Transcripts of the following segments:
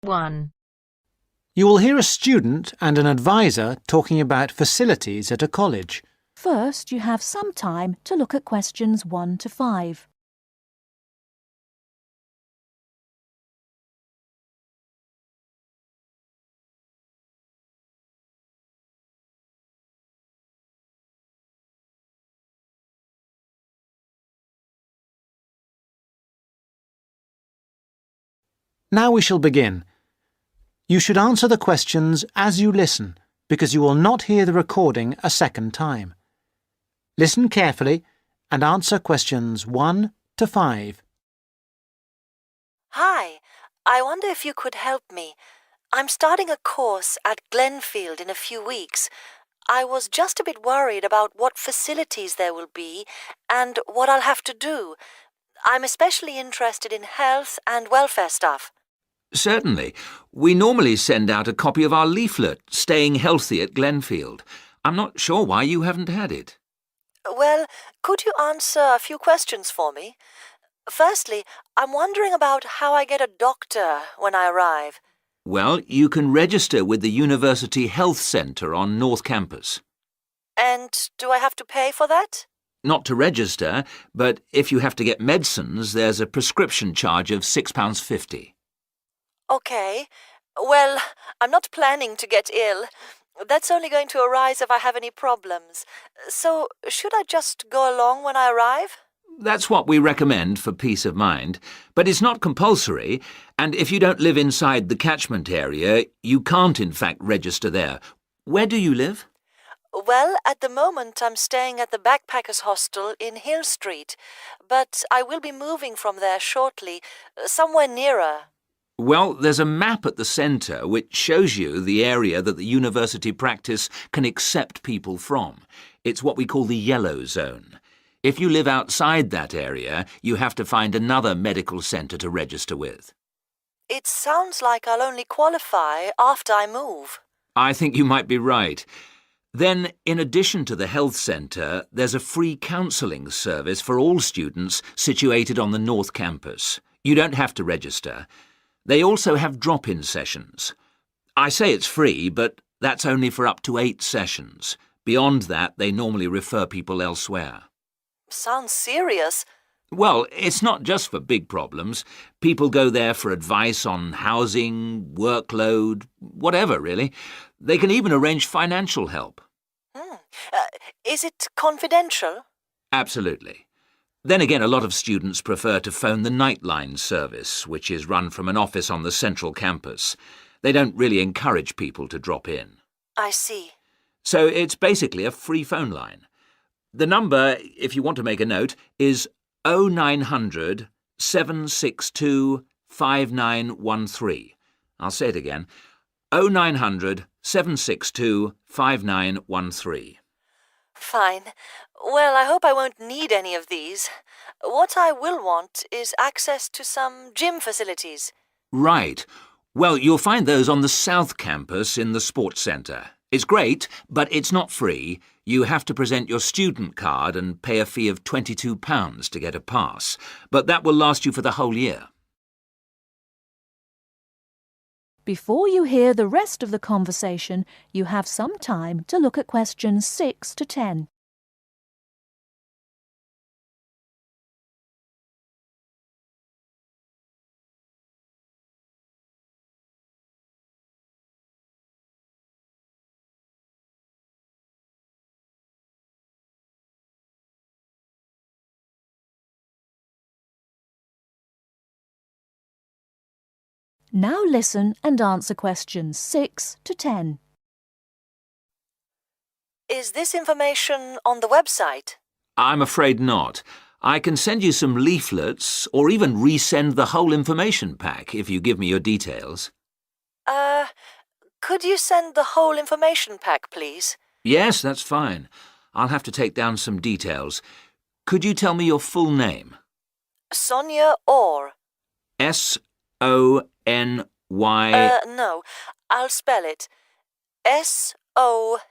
1. You will hear a student and an advisor talking about facilities at a college. First, you have some time to look at questions 1 to 5. Now we shall begin. You should answer the questions as you listen, because you will not hear the recording a second time. Listen carefully and answer questions 1 to 5. Hi, I wonder if you could help me. I'm starting a course at Glenfield in a few weeks. I was just a bit worried about what facilities there will be and what I'll have to do. I'm especially interested in health and welfare stuff. Certainly. We normally send out a copy of our leaflet, Staying Healthy at Glenfield. I'm not sure why you haven't had it. Well, could you answer a few questions for me? Firstly, I'm wondering about how I get a doctor when I arrive. Well, you can register with the University Health Centre on North Campus. And do I have to pay for that? Not to register, but if you have to get medicines, there's a prescription charge of £6.50. Okay. Well, I'm not planning to get ill. That's only going to arise if I have any problems. So, should I just go along when I arrive? That's what we recommend for peace of mind, but it's not compulsory, and if you don't live inside the catchment area, you can't in fact register there. Where do you live? Well, at the moment I'm staying at the Backpackers Hostel in Hill Street, but I will be moving from there shortly, somewhere nearer. Well, there's a map at the centre which shows you the area that the university practice can accept people from. It's what we call the yellow zone. If you live outside that area, you have to find another medical centre to register with. It sounds like I'll only qualify after I move. I think you might be right. Then, in addition to the health centre, there's a free counselling service for all students situated on the North Campus. You don't have to register. They also have drop-in sessions. I say it's free, but that's only for up to 8 sessions. Beyond that, they normally refer people elsewhere. Sounds serious. Well, it's not just for big problems. People go there for advice on housing, workload, whatever, really. They can even arrange financial help. Is it confidential? Absolutely. Then again, a lot of students prefer to phone the Nightline service, which is run from an office on the central campus. They don't really encourage people to drop in. I see. So it's basically a free phone line. The number, if you want to make a note, is 0900 762 5913. I'll say it again. 0900 762 5913. Fine. Well, I hope I won't need any of these. What I will want is access to some gym facilities. Right. Well, you'll find those on the South Campus in the Sports Centre. It's great, but it's not free. You have to present your student card and pay a fee of £22 to get a pass. But that will last you for the whole year. Before you hear the rest of the conversation, you have some time to look at questions 6 to 10. Now listen and answer questions 6 to 10. Is this information on the website? I'm afraid not. I can send you some leaflets or even resend the whole information pack if you give me your details. Could you send the whole information pack, please? Yes, that's fine. I'll have to take down some details. Could you tell me your full name? Sonia Orr. S-O-N-Y... No, I'll spell it. S-O-N-I-A.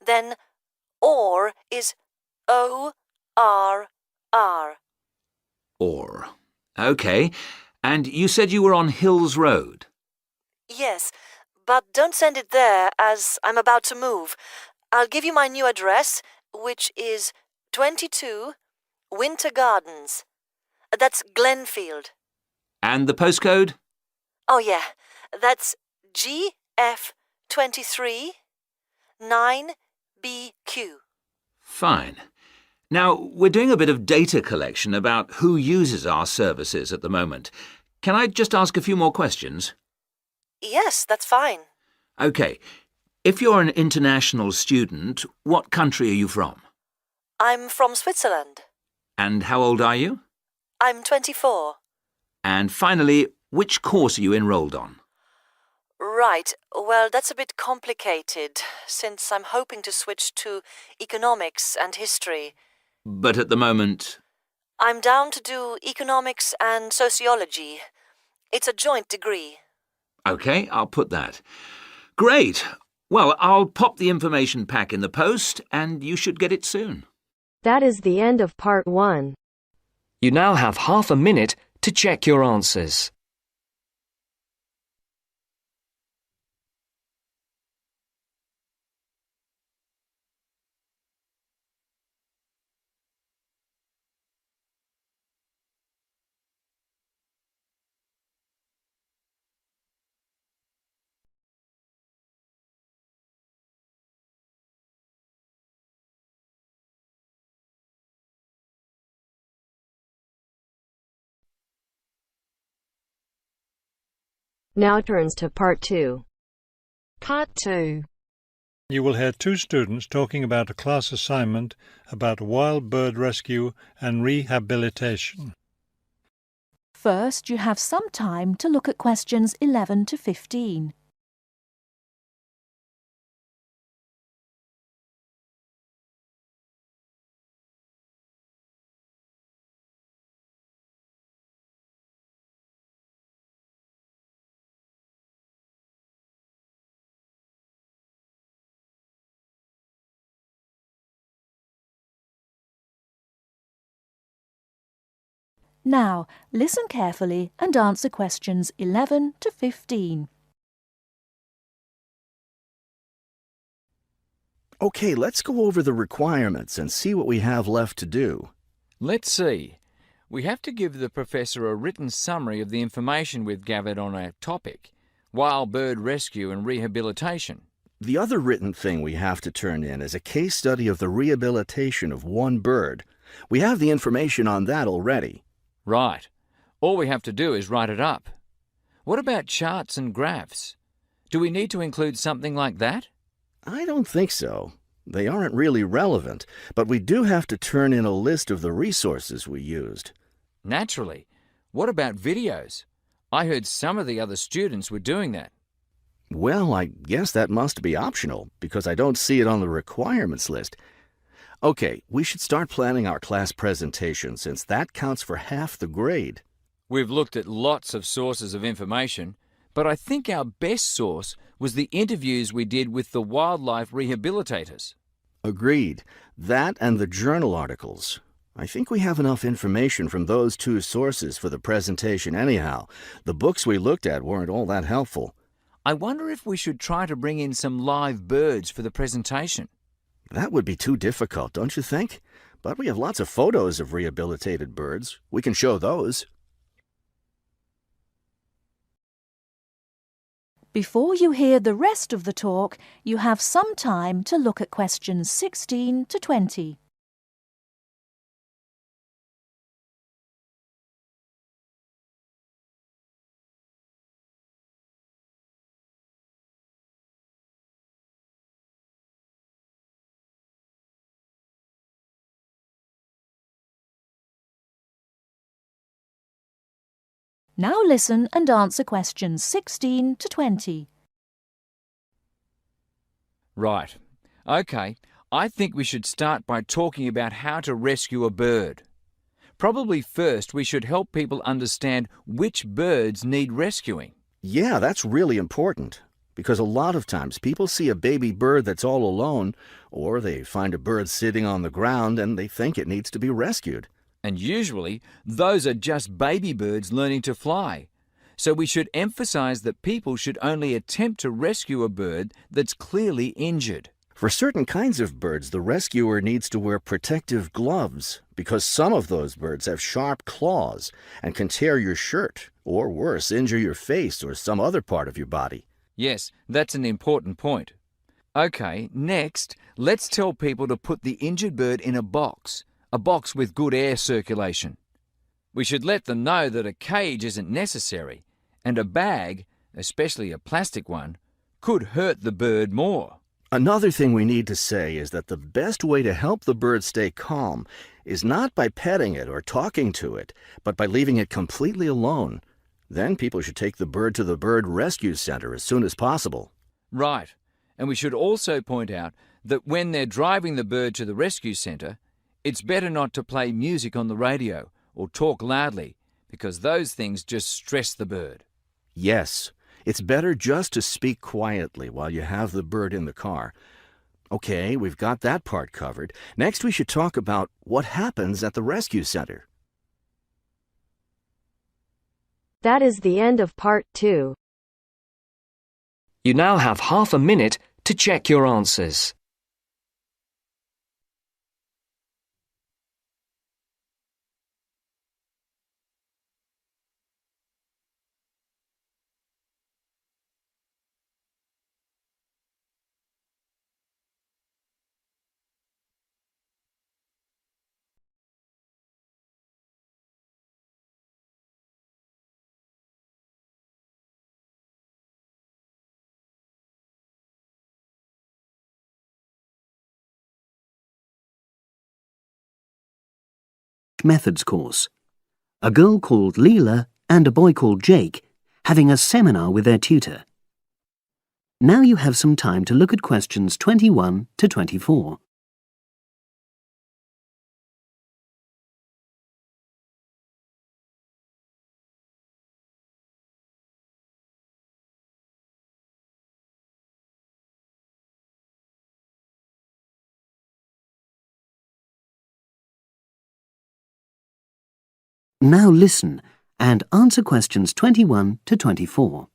Then Orr is O-R-R. Orr. OK. And you said you were on Hills Road? Yes, but don't send it there as I'm about to move. I'll give you my new address, which is 22 Winter Gardens. That's Glenfield. And the postcode? Oh, yeah, that's GF23 9BQ. Fine. Now, we're doing a bit of data collection about who uses our services at the moment. Can I just ask a few more questions? Yes, that's fine. OK. If you're an international student, what country are you from? I'm from Switzerland. And how old are you? I'm 24. And finally, which course are you enrolled on? Right, well, that's a bit complicated, since I'm hoping to switch to economics and history. But at the moment... I'm down to do economics and sociology. It's a joint degree. OK, I'll put that. Great. Well, I'll pop the information pack in the post, and you should get it soon. That is the end of part 1. You now have half a minute to check your answers. Now turns to part 2. Part 2. You will hear two students talking about a class assignment about wild bird rescue and rehabilitation. First, you have some time to look at questions 11 to 15. Now, listen carefully and answer questions 11 to 15. Okay, let's go over the requirements and see what we have left to do. Let's see. We have to give the professor a written summary of the information we've gathered on our topic, wild bird rescue and rehabilitation. The other written thing we have to turn in is a case study of the rehabilitation of one bird. We have the information on that already. Right. All we have to do is write it up. What about charts and graphs? Do we need to include something like that? I don't think so. They aren't really relevant, but we do have to turn in a list of the resources we used. Naturally. What about videos? I heard some of the other students were doing that. Well, I guess that must be optional, because I don't see it on the requirements list. Okay, we should start planning our class presentation, since that counts for half the grade. We've looked at lots of sources of information, but I think our best source was the interviews we did with the wildlife rehabilitators. Agreed. That and the journal articles. I think we have enough information from those two sources for the presentation anyhow. The books we looked at weren't all that helpful. I wonder if we should try to bring in some live birds for the presentation. That would be too difficult, don't you think? But we have lots of photos of rehabilitated birds. We can show those. Before you hear the rest of the talk, you have some time to look at questions 16 to 20. Now listen and answer questions 16 to 20. Right. OK, I think we should start by talking about how to rescue a bird. Probably first we should help people understand which birds need rescuing. Yeah, that's really important. Because a lot of times people see a baby bird that's all alone, or they find a bird sitting on the ground and they think it needs to be rescued. And usually, those are just baby birds learning to fly. So we should emphasize that people should only attempt to rescue a bird that's clearly injured. For certain kinds of birds, the rescuer needs to wear protective gloves because some of those birds have sharp claws and can tear your shirt, or worse, injure your face or some other part of your body. Yes, that's an important point. Okay, next, let's tell people to put the injured bird in a box with good air circulation. We should let them know that a cage isn't necessary, and a bag, especially a plastic one, could hurt the bird more. Another thing we need to say is that the best way to help the bird stay calm is not by petting it or talking to it, but by leaving it completely alone. Then people should take the bird to the bird rescue center as soon as possible. Right, and we should also point out that when they're driving the bird to the rescue center, it's better not to play music on the radio or talk loudly, because those things just stress the bird. Yes, it's better just to speak quietly while you have the bird in the car. Okay, we've got that part covered. Next, we should talk about what happens at the rescue center. That is the end of part 2. You now have half a minute to check your answers. Methods course. A girl called Leela and a boy called Jake having a seminar with their tutor. Now you have some time to look at questions 21 to 24. Now listen and answer questions 21 to 24.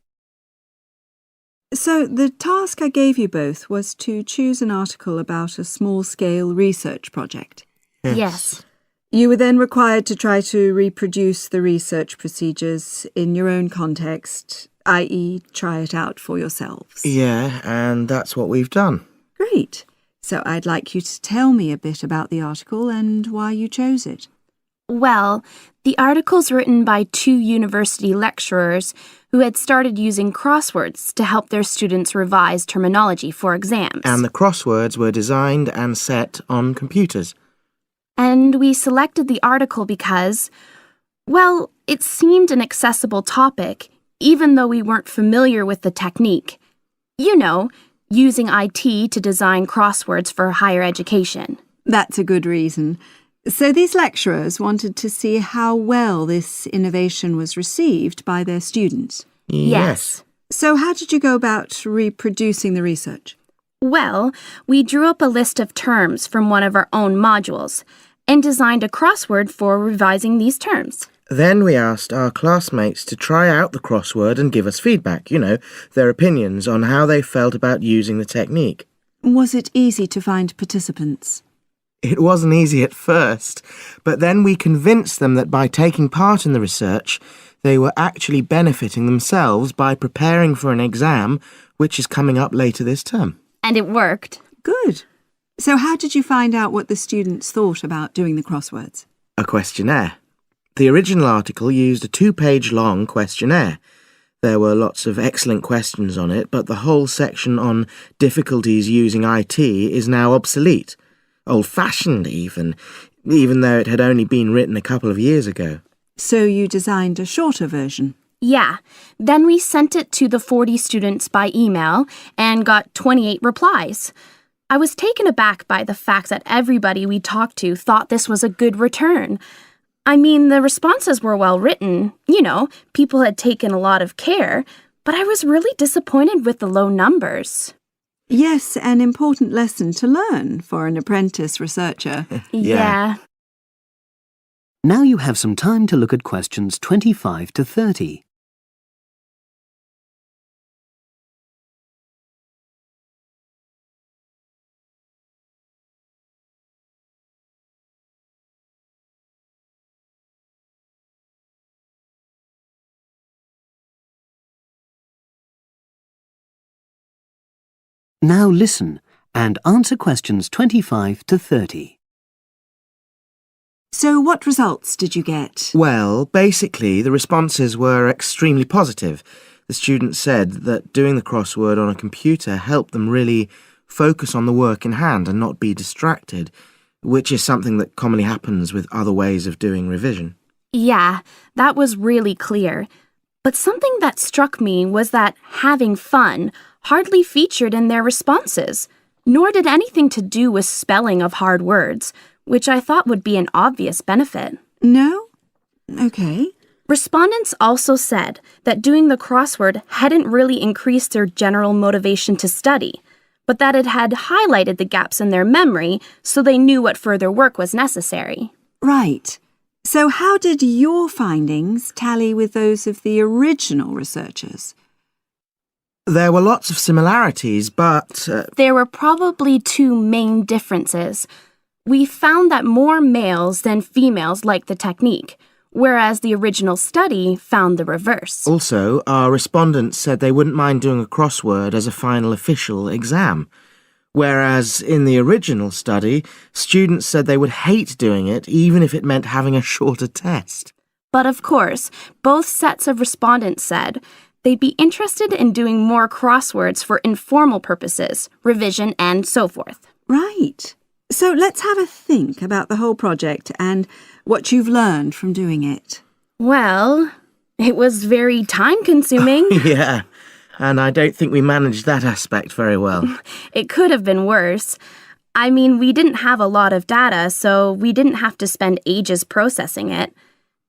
So the task I gave you both was to choose an article about a small-scale research project. Yes. You were then required to try to reproduce the research procedures in your own context, i.e. try it out for yourselves. Yeah, and that's what we've done. Great. So I'd like you to tell me a bit about the article and why you chose it. Well, the article's written by 2 university lecturers who had started using crosswords to help their students revise terminology for exams. And the crosswords were designed and set on computers. And we selected the article because, well, it seemed an accessible topic, even though we weren't familiar with the technique. You know, using IT to design crosswords for higher education. That's a good reason. So these lecturers wanted to see how well this innovation was received by their students. Yes. So how did you go about reproducing the research? Well, we drew up a list of terms from one of our own modules and designed a crossword for revising these terms. Then we asked our classmates to try out the crossword and give us feedback, their opinions on how they felt about using the technique. Was it easy to find participants? It wasn't easy at first, but then we convinced them that by taking part in the research, they were actually benefiting themselves by preparing for an exam, which is coming up later this term. And it worked. Good. So how did you find out what the students thought about doing the crosswords? A questionnaire. The original article used a 2-page long questionnaire. There were lots of excellent questions on it, but the whole section on difficulties using IT is now obsolete. Old-fashioned even though it had only been written a couple of years ago. So you designed a shorter version? Yeah. Then we sent it to the 40 students by email and got 28 replies. I was taken aback by the fact that everybody we talked to thought this was a good return. I mean, the responses were well written. People had taken a lot of care, but I was really disappointed with the low numbers. Yes, an important lesson to learn for an apprentice researcher. Yeah. Now you have some time to look at questions 25 to 30. Now listen and answer questions 25 to 30. So what results did you get? Well, basically, the responses were extremely positive. The students said that doing the crossword on a computer helped them really focus on the work in hand and not be distracted, which is something that commonly happens with other ways of doing revision. Yeah, that was really clear. But something that struck me was that having fun hardly featured in their responses, nor did anything to do with spelling of hard words, which I thought would be an obvious benefit. No? Okay. Respondents also said that doing the crossword hadn't really increased their general motivation to study, but that it had highlighted the gaps in their memory so they knew what further work was necessary. Right. So how did your findings tally with those of the original researchers? There were lots of similarities, but... There were probably two main differences. We found that more males than females liked the technique, whereas the original study found the reverse. Also, our respondents said they wouldn't mind doing a crossword as a final official exam, whereas in the original study, students said they would hate doing it even if it meant having a shorter test. But of course, both sets of respondents said they'd be interested in doing more crosswords for informal purposes, revision, and so forth. Right. So let's have a think about the whole project and what you've learned from doing it. Well, it was very time-consuming. Yeah, and I don't think we managed that aspect very well. It could have been worse. I mean, we didn't have a lot of data, so we didn't have to spend ages processing it.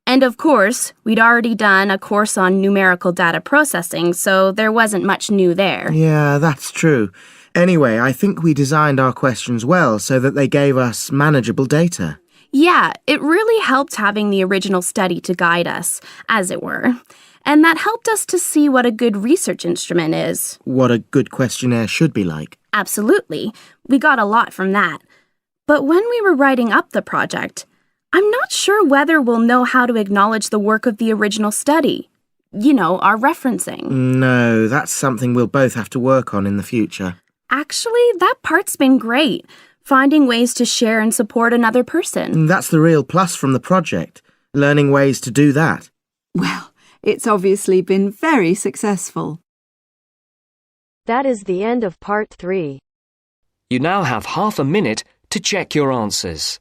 And of course, we'd already done a course on numerical data processing, so there wasn't much new there. Yeah, that's true. Anyway, I think we designed our questions well so that they gave us manageable data. Yeah, it really helped having the original study to guide us, as it were. And that helped us to see what a good research instrument is. What a good questionnaire should be like. Absolutely. We got a lot from that. But when we were writing up the project, I'm not sure whether we'll know how to acknowledge the work of the original study. You know, our referencing. No, that's something we'll both have to work on in the future. Actually, that part's been great. Finding ways to share and support another person. That's the real plus from the project, learning ways to do that. Well, it's obviously been very successful. That is the end of part 3. You now have half a minute to check your answers.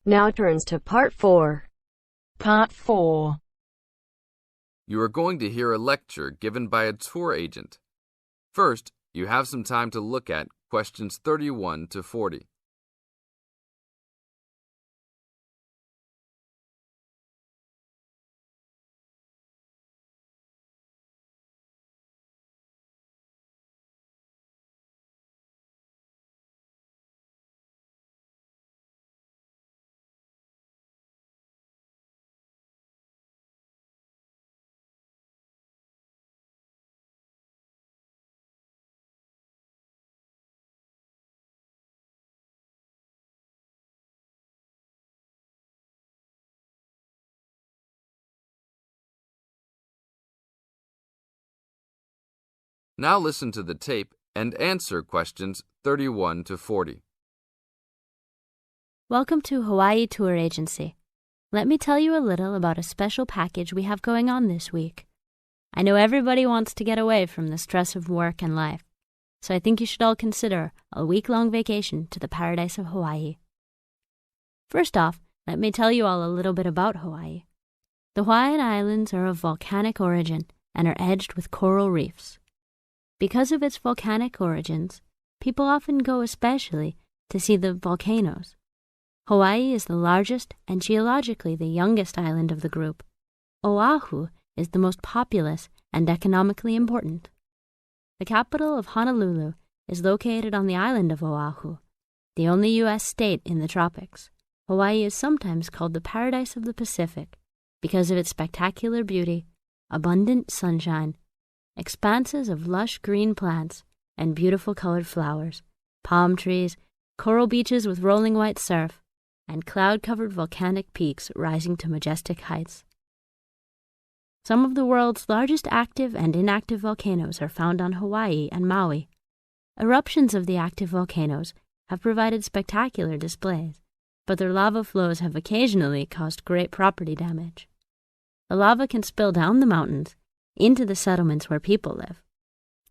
Now turns to part 4. Part 4. You are going to hear a lecture given by a tour agent. First, you have some time to look at questions 31 to 40. Now listen to the tape and answer questions 31 to 40. Welcome to Hawaii Tour Agency. Let me tell you a little about a special package we have going on this week. I know everybody wants to get away from the stress of work and life, so I think you should all consider a week-long vacation to the paradise of Hawaii. First off, let me tell you all a little bit about Hawaii. The Hawaiian Islands are of volcanic origin and are edged with coral reefs. Because of its volcanic origins, people often go especially to see the volcanoes. Hawaii is the largest and geologically the youngest island of the group. Oahu is the most populous and economically important. The capital of Honolulu is located on the island of Oahu, the only U.S. state in the tropics. Hawaii is sometimes called the paradise of the Pacific because of its spectacular beauty, abundant sunshine, expanses of lush green plants and beautiful colored flowers, palm trees, coral beaches with rolling white surf, and cloud-covered volcanic peaks rising to majestic heights. Some of the world's largest active and inactive volcanoes are found on Hawaii and Maui. Eruptions of the active volcanoes have provided spectacular displays, but their lava flows have occasionally caused great property damage. The lava can spill down the mountains into the settlements where people live.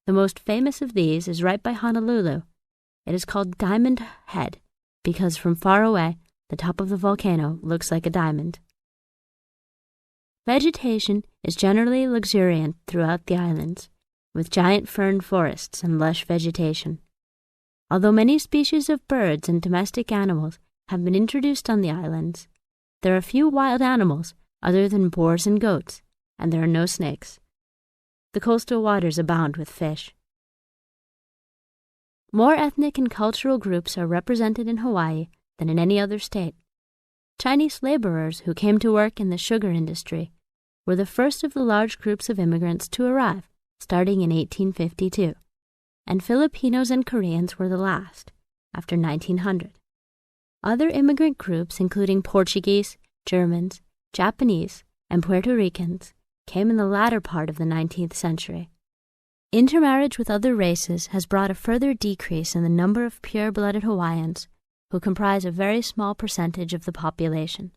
The most famous of these is right by Honolulu. It is called Diamond Head because from far away, the top of the volcano looks like a diamond. Vegetation is generally luxuriant throughout the islands, with giant fern forests and lush vegetation. Although many species of birds and domestic animals have been introduced on the islands, there are few wild animals other than boars and goats, and there are no snakes. The coastal waters abound with fish. More ethnic and cultural groups are represented in Hawaii than in any other state. Chinese laborers who came to work in the sugar industry were the first of the large groups of immigrants to arrive, starting in 1852, and Filipinos and Koreans were the last, after 1900. Other immigrant groups, including Portuguese, Germans, Japanese, and Puerto Ricans, came in the latter part of the 19th century. Intermarriage with other races has brought a further decrease in the number of pure-blooded Hawaiians, who comprise a very small percentage of the population.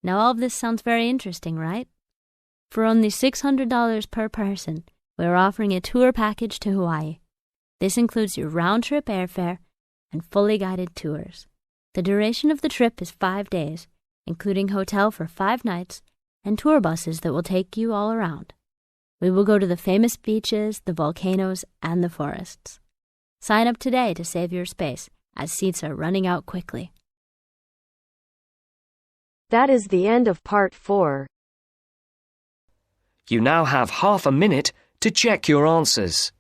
Now all of this sounds very interesting, right? For only $600 per person, we are offering a tour package to Hawaii. This includes your round-trip airfare and fully guided tours. The duration of the trip is 5 days, including hotel for 5 nights and tour buses that will take you all around. We will go to the famous beaches, the volcanoes, and the forests. Sign up today to save your space, as seats are running out quickly. That is the end of part 4. You now have half a minute to check your answers.